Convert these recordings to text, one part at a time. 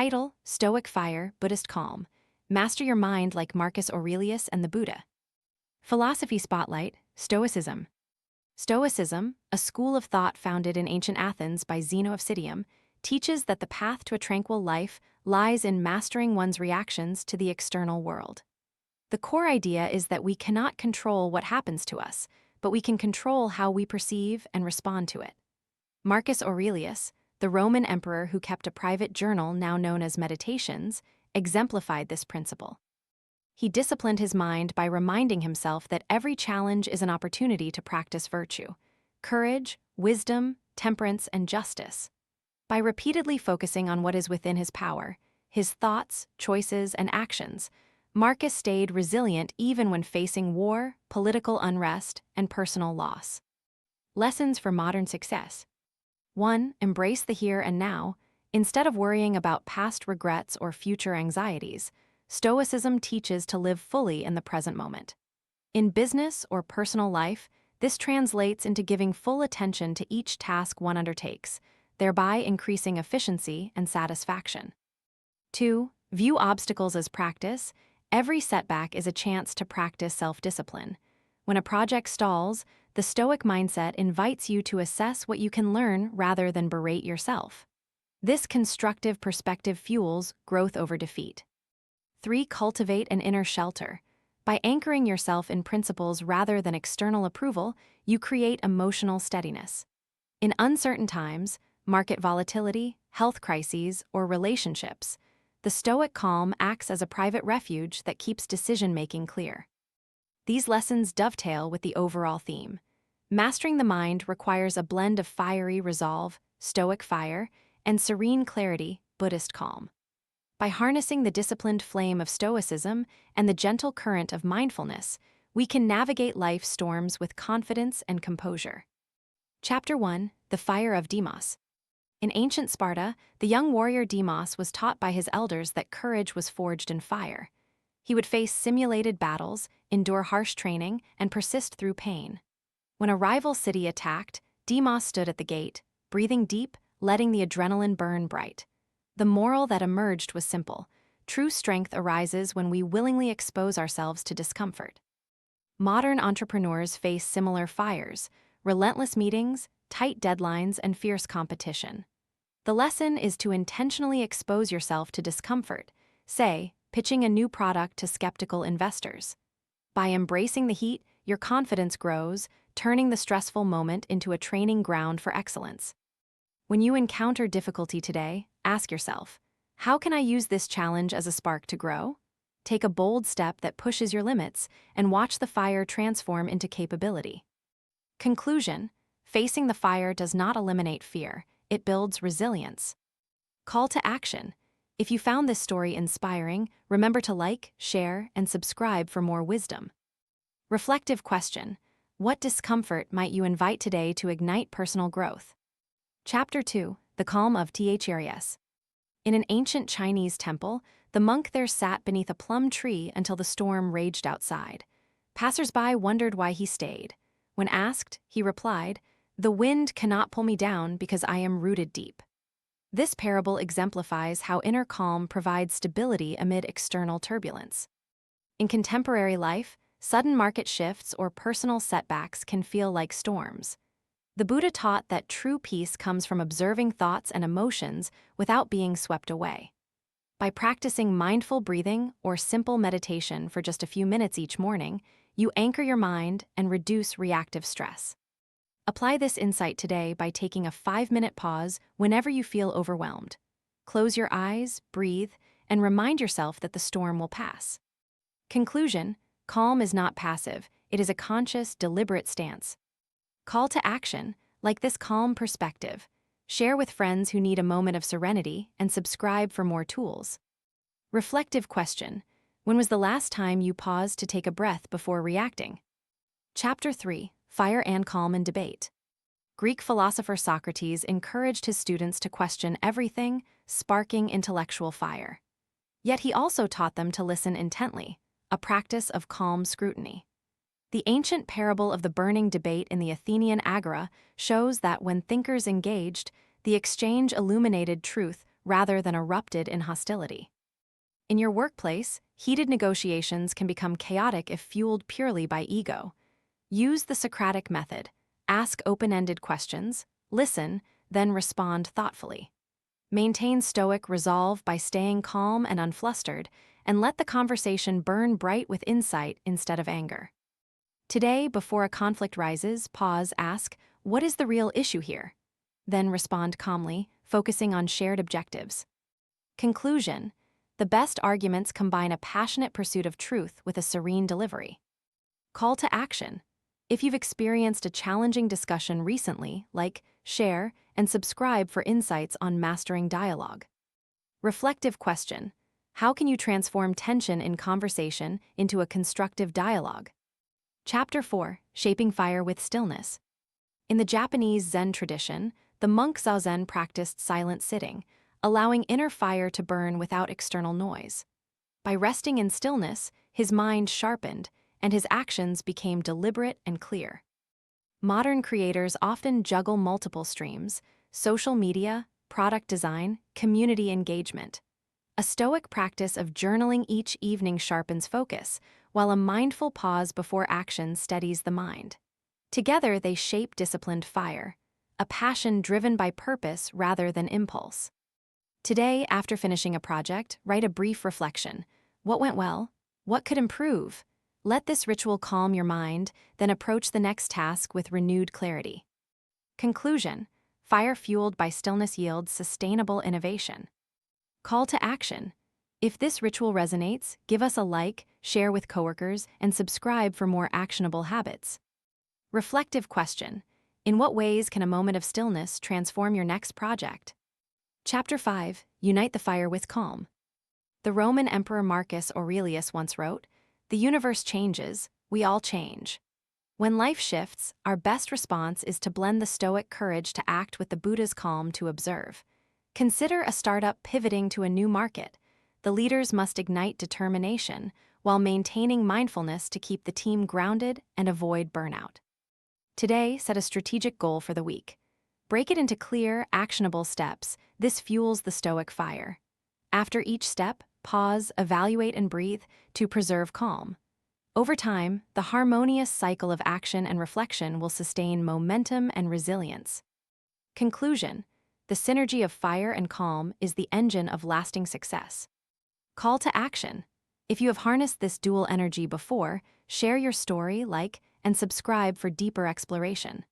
Title: Stoic Fire, Buddhist Calm. Master your mind like Marcus Aurelius and the Buddha. Philosophy Spotlight: Stoicism. Stoicism, a school of thought founded in ancient Athens by Zeno of Citium, teaches that the path to a tranquil life lies in mastering one's reactions to the external world. The core idea is that we cannot control what happens to us, but we can control how we perceive and respond to it. Marcus Aurelius, the Roman emperor who kept a private journal now known as Meditations, exemplified this principle. He disciplined his mind by reminding himself that every challenge is an opportunity to practice virtue, courage, wisdom, temperance, and justice. By repeatedly focusing on what is within his power, his thoughts, choices, and actions, Marcus stayed resilient even when facing war, political unrest, and personal loss. Lessons for modern success. 1. Embrace the here and now. Instead of worrying about past regrets or future anxieties, Stoicism teaches to live fully in the present moment. In business or personal life, this translates into giving full attention to each task one undertakes, thereby increasing efficiency and satisfaction. 2. View obstacles as practice. Every setback is a chance to practice self-discipline. When a project stalls, the Stoic mindset invites you to assess what you can learn rather than berate yourself. This constructive perspective fuels growth over defeat. 3. Cultivate an inner shelter. By anchoring yourself in principles rather than external approval, you create emotional steadiness. In uncertain times, market volatility, health crises, or relationships, the Stoic calm acts as a private refuge that keeps decision-making clear. These lessons dovetail with the overall theme. Mastering the mind requires a blend of fiery resolve, Stoic fire, and serene clarity, Buddhist calm. By harnessing the disciplined flame of Stoicism and the gentle current of mindfulness, we can navigate life's storms with confidence and composure. Chapter 1: The Fire of Demos. In ancient Sparta, the young warrior Demos was taught by his elders that courage was forged in fire. He would face simulated battles, endure harsh training, and persist through pain. When a rival city attacked, Demos stood at the gate, breathing deep, letting the adrenaline burn bright. The moral that emerged was simple: true strength arises when we willingly expose ourselves to discomfort. Modern entrepreneurs face similar fires: relentless meetings, tight deadlines, and fierce competition. The lesson is to intentionally expose yourself to discomfort, say, pitching a new product to skeptical investors. By embracing the heat, your confidence grows, turning the stressful moment into a training ground for excellence. When you encounter difficulty today, ask yourself, how can I use this challenge as a spark to grow? Take a bold step that pushes your limits and watch the fire transform into capability. Conclusion: facing the fire does not eliminate fear, it builds resilience. Call to action. If you found this story inspiring, remember to like, share, and subscribe for more wisdom. Reflective question: what discomfort might you invite today to ignite personal growth? Chapter 2: The Calm of Therias. In an ancient Chinese temple, the monk there sat beneath a plum tree until the storm raged outside. Passers-by wondered why he stayed. When asked, he replied, "The wind cannot pull me down because I am rooted deep." This parable exemplifies how inner calm provides stability amid external turbulence. In contemporary life, sudden market shifts or personal setbacks can feel like storms. The Buddha taught that true peace comes from observing thoughts and emotions without being swept away. By practicing mindful breathing or simple meditation for just a few minutes each morning, you anchor your mind and reduce reactive stress. Apply this insight today by taking a 5-minute pause whenever you feel overwhelmed. Close your eyes, breathe, and remind yourself that the storm will pass. Conclusion: calm is not passive, it is a conscious, deliberate stance. Call to action: like this calm perspective, share with friends who need a moment of serenity, and subscribe for more tools. Reflective question: when was the last time you paused to take a breath before reacting? Chapter 3: Fire and Calm in Debate. Greek philosopher Socrates encouraged his students to question everything, sparking intellectual fire. Yet he also taught them to listen intently, a practice of calm scrutiny. The ancient parable of the burning debate in the Athenian agora shows that when thinkers engaged, the exchange illuminated truth rather than erupted in hostility. In your workplace, heated negotiations can become chaotic if fueled purely by ego. Use the Socratic method. Ask open-ended questions, listen, then respond thoughtfully. Maintain Stoic resolve by staying calm and unflustered, and let the conversation burn bright with insight instead of anger. Today, before a conflict rises, pause, ask, what is the real issue here? Then respond calmly, focusing on shared objectives. Conclusion: the best arguments combine a passionate pursuit of truth with a serene delivery. Call to action: if you've experienced a challenging discussion recently, like, share, and subscribe for insights on mastering dialogue. Reflective question: how can you transform tension in conversation into a constructive dialogue? Chapter 4: Shaping Fire with Stillness. In the Japanese Zen tradition, the monk Zazen practiced silent sitting, allowing inner fire to burn without external noise. By resting in stillness, his mind sharpened, and his actions became deliberate and clear. Modern creators often juggle multiple streams: social media, product design, community engagement. A Stoic practice of journaling each evening sharpens focus, while a mindful pause before action steadies the mind. Together, they shape disciplined fire, a passion driven by purpose rather than impulse. Today, after finishing a project, write a brief reflection. What went well? What could improve? Let this ritual calm your mind, then approach the next task with renewed clarity. Conclusion: fire fueled by stillness yields sustainable innovation. Call to action: if this ritual resonates, give us a like, share with coworkers, and subscribe for more actionable habits. Reflective question: in what ways can a moment of stillness transform your next project? Chapter 5: Unite the Fire with Calm. The Roman Emperor Marcus Aurelius once wrote, "The universe changes, we all change." When life shifts, our best response is to blend the Stoic courage to act with the Buddha's calm to observe. Consider a startup pivoting to a new market. The leaders must ignite determination while maintaining mindfulness to keep the team grounded and avoid burnout. Today, set a strategic goal for the week. Break it into clear, actionable steps. This fuels the Stoic fire. After each step, pause, evaluate, and breathe to preserve calm. Over time, the harmonious cycle of action and reflection will sustain momentum and resilience. Conclusion: the synergy of fire and calm is the engine of lasting success. Call to action: if you have harnessed this dual energy before, share your story, like, and subscribe for deeper exploration.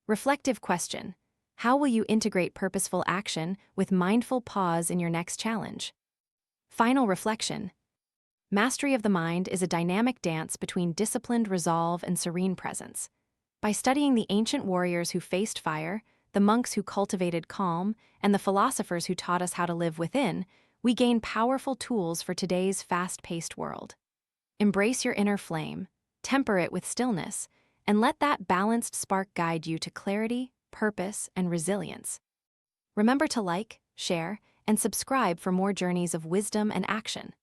Reflective question: how will you integrate purposeful action with mindful pause in your next challenge? Final reflection: mastery of the mind is a dynamic dance between disciplined resolve and serene presence. By studying the ancient warriors who faced fire, the monks who cultivated calm, and the philosophers who taught us how to live within, we gain powerful tools for today's fast-paced world. Embrace your inner flame, temper it with stillness, and let that balanced spark guide you to clarity, purpose, and resilience. Remember to like, share, and subscribe for more journeys of wisdom and action.